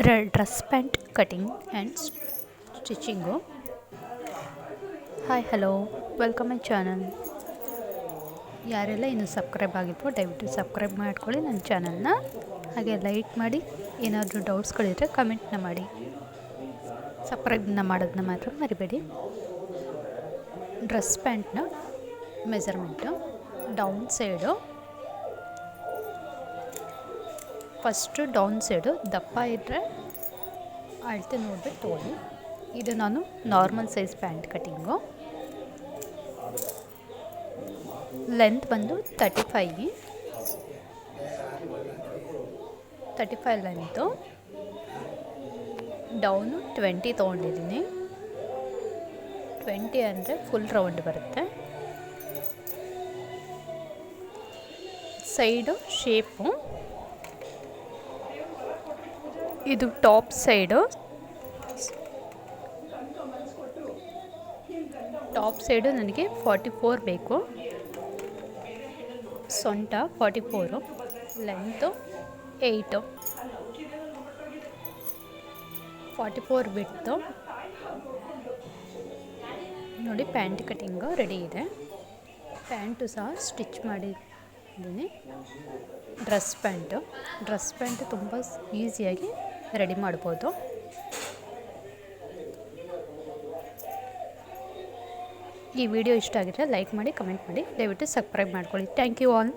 Dress pant cutting and stitching. Hi hello, welcome my channel. ಯಾರೆಲ್ಲ ಇನ್ನೂ subscribe ಆಗಿತ್ತು ದಯವಿಟ್ಟು ಸಬ್ಸ್ಕ್ರೈಬ್ ಮಾಡ್ಕೊಳ್ಳಿ ನನ್ನ ಚಾನಲ್ನ. ಹಾಗೆ ಲೈಕ್ ಮಾಡಿ, ಏನಾದರೂ ಡೌಟ್ಸ್ಗಳಿದ್ರೆ ಕಮೆಂಟ್ನ ಮಾಡಿ. ಸಬ್ಸ್ಕ್ರೈಬ್ನ ಮಾಡೋದನ್ನ ಮಾತ್ರ ಮರಿಬೇಡಿ. ಡ್ರೆಸ್ ಪ್ಯಾಂಟ್ನ measurement down side, first down side ದಪ್ಪ ಇದ್ದರೆ ಅಳತೆ ನೋಡಿಬಿಟ್ಟು ತೊಗೊಳ್ಳಿ. ಇದು ನಾನು normal size pant cutting. Length ಬಂದು 35 ಲೆಂತು, ಡೌನು 20 ತೊಗೊಂಡಿದ್ದೀನಿ. 20 ಅಂದರೆ ಫುಲ್ ರೌಂಡ್ ಬರುತ್ತೆ. ಸೈಡು ಶೇಪು, ಇದು ಟಾಪ್ ಸೈಡು ನನಗೆ 44 ಬೇಕು. ಸೊಂಟ 44, ಲೆಂತು 8, 44 ಬಿಟ್ಟು ನೋಡಿ. ಪ್ಯಾಂಟ್ ಕಟಿಂಗು ರೆಡಿ ಇದೆ. ಪ್ಯಾಂಟು ಸಹ ಸ್ಟಿಚ್ ಮಾಡಿದ್ದೀನಿ. ಡ್ರೆಸ್ ಪ್ಯಾಂಟು ತುಂಬ ಈಸಿಯಾಗಿ ರೆಡಿ ಮಾಡ್ಬೋದು. ಈ ವಿಡಿಯೋ ಇಷ್ಟ ಆಗಿದ್ರೆ ಲೈಕ್ ಮಾಡಿ, ಕಮೆಂಟ್ ಮಾಡಿ, ದಯವಿಟ್ಟು ಸಬ್ಸ್ಕ್ರೈಬ್ ಮಾಡ್ಕೊಳ್ಳಿ. Thank you all.